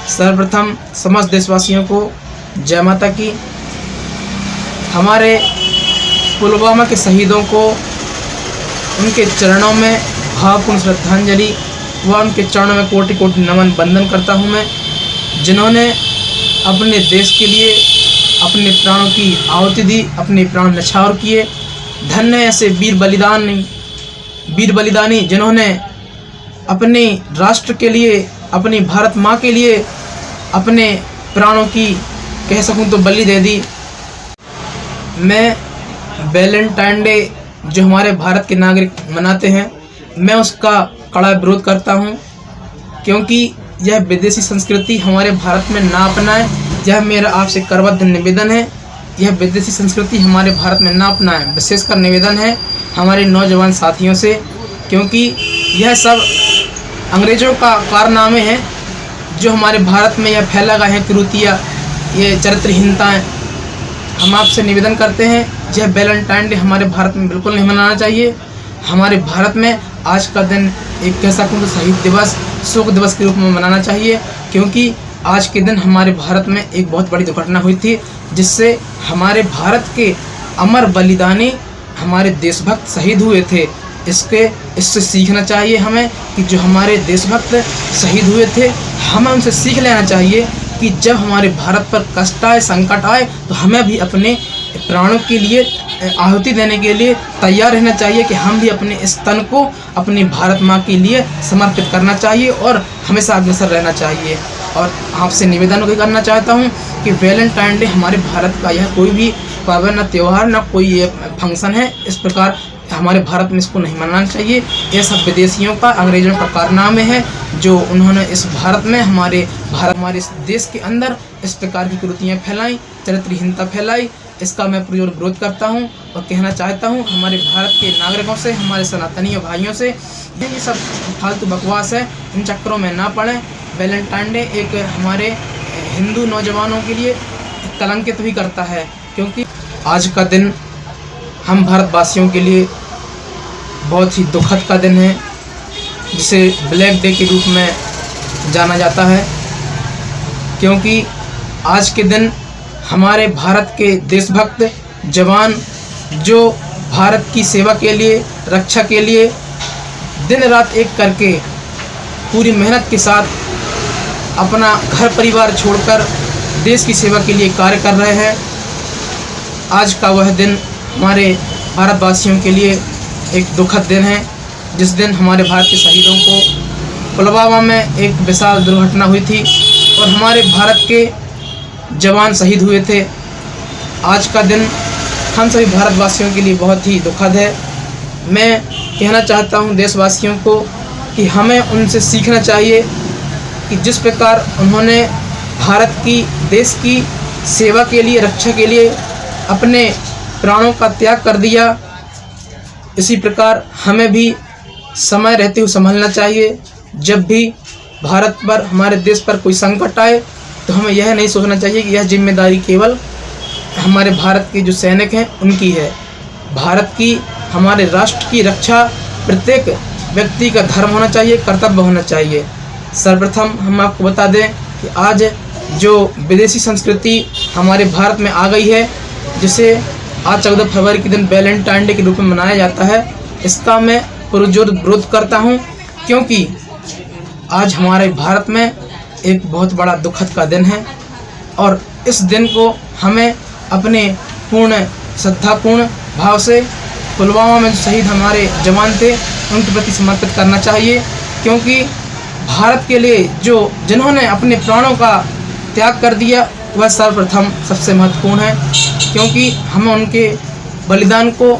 सर्वप्रथम समस्त देशवासियों को जय माता की। हमारे पुलवामा के शहीदों को उनके चरणों में भावपूर्ण श्रद्धांजलि व उनके चरणों में कोटि कोटि नमन वंदन करता हूँ मैं, जिन्होंने अपने देश के लिए अपने प्राणों की आहुति दी, अपने प्राण न्यौछावर किए। धन्य ऐसे वीर बलिदानी जिन्होंने अपने राष्ट्र के लिए, अपनी भारत माँ के लिए अपने प्राणों की कह सकूँ तो बलि दे दी। मैं वैलेंटाइन डे जो हमारे भारत के नागरिक मनाते हैं, मैं उसका कड़ा विरोध करता हूं, क्योंकि यह विदेशी संस्कृति हमारे भारत में ना अपनाएं। यह मेरा आपसे करबद्ध निवेदन है, यह विदेशी संस्कृति हमारे भारत में ना अपनाएं। विशेषकर निवेदन है हमारे नौजवान साथियों से, क्योंकि यह सब अंग्रेज़ों का कारनामे हैं जो हमारे भारत में यह फैला गया है कुरीतियाँ, ये चरित्रहीनताएँ। हम आपसे निवेदन करते हैं, यह वैलेंटाइन डे हमारे भारत में बिल्कुल नहीं मनाना चाहिए। हमारे भारत में आज का दिन एक कह सकूँ तो शहीद दिवस, शोक दिवस के रूप में मनाना चाहिए, क्योंकि आज के दिन हमारे भारत में एक बहुत बड़ी दुर्घटना हुई थी, जिससे हमारे भारत के अमर बलिदानी हमारे देशभक्त शहीद हुए थे। इससे सीखना चाहिए हमें कि जो हमारे देशभक्त शहीद हुए थे, हमें उनसे सीख लेना चाहिए कि जब हमारे भारत पर कष्ट आए, संकट आए, तो हमें भी अपने प्राणों के लिए आहुति देने के लिए तैयार रहना चाहिए, कि हम भी अपने इस तन को अपनी भारत माँ के लिए समर्पित करना चाहिए और हमेशा अग्रसर रहना चाहिए। और आपसे निवेदन करना चाहता हूँ कि वैलेंटाइन डे हमारे भारत का यह कोई भी पावन न त्यौहार न कोई ये फंक्शन है, इस प्रकार हमारे भारत में इसको नहीं मनाना चाहिए। यह सब विदेशियों का, अंग्रेजों का कारनामे है, जो उन्होंने इस भारत में हमारे इस देश के अंदर इस प्रकार की कुरीतियाँ फैलाई, चरित्रहीनता फैलाई। इसका मैं पुरजोर विरोध करता हूँ और कहना चाहता हूँ हमारे भारत के नागरिकों से, हमारे सनातनी भाइयों से, ये सब फालतू बकवास है, इन चक्करों में ना पड़ें। वैलेंटाइन डे एक हमारे हिंदू नौजवानों के लिए कलंकित भी करता है, क्योंकि आज का दिन हम भारतवासियों के लिए बहुत ही दुखद का दिन है, जिसे ब्लैक डे के रूप में जाना जाता है, क्योंकि आज के दिन हमारे भारत के देशभक्त जवान जो भारत की सेवा के लिए, रक्षा के लिए दिन रात एक करके पूरी मेहनत के साथ अपना घर परिवार छोड़कर देश की सेवा के लिए कार्य कर रहे हैं, आज का वह दिन हमारे भारतवासियों के लिए एक दुखद दिन है, जिस दिन हमारे भारत के शहीदों को पुलवामा में एक विशाल दुर्घटना हुई थी और हमारे भारत के जवान शहीद हुए थे। आज का दिन हम सभी भारतवासियों के लिए बहुत ही दुखद है। मैं कहना चाहता हूं देशवासियों को कि हमें उनसे सीखना चाहिए कि जिस प्रकार उन्होंने भारत की, देश की सेवा के लिए, रक्षा के लिए अपने प्राणों का त्याग कर दिया, इसी प्रकार हमें भी समय रहते हुए संभलना चाहिए। जब भी भारत पर, हमारे देश पर कोई संकट आए, तो हमें यह नहीं सोचना चाहिए कि यह जिम्मेदारी केवल हमारे भारत के जो सैनिक हैं उनकी है। भारत की, हमारे राष्ट्र की रक्षा प्रत्येक व्यक्ति का धर्म होना चाहिए, कर्तव्य होना चाहिए। सर्वप्रथम हम आपको बता दें कि आज जो विदेशी संस्कृति हमारे भारत में आ गई है, जिसे आज 14 फरवरी के दिन वैलेंटाइन डे के रूप में मनाया जाता है, इसका मैं पुरजोर विरोध करता हूं, क्योंकि आज हमारे भारत में एक बहुत बड़ा दुखद का दिन है और इस दिन को हमें अपने पूर्ण श्रद्धापूर्ण भाव से पुलवामा में जो शहीद हमारे जवान थे उनके प्रति समर्पित करना चाहिए, क्योंकि भारत के लिए जिन्होंने अपने प्राणों का त्याग कर दिया, वह सर्वप्रथम सबसे महत्वपूर्ण है, क्योंकि हमें उनके बलिदान को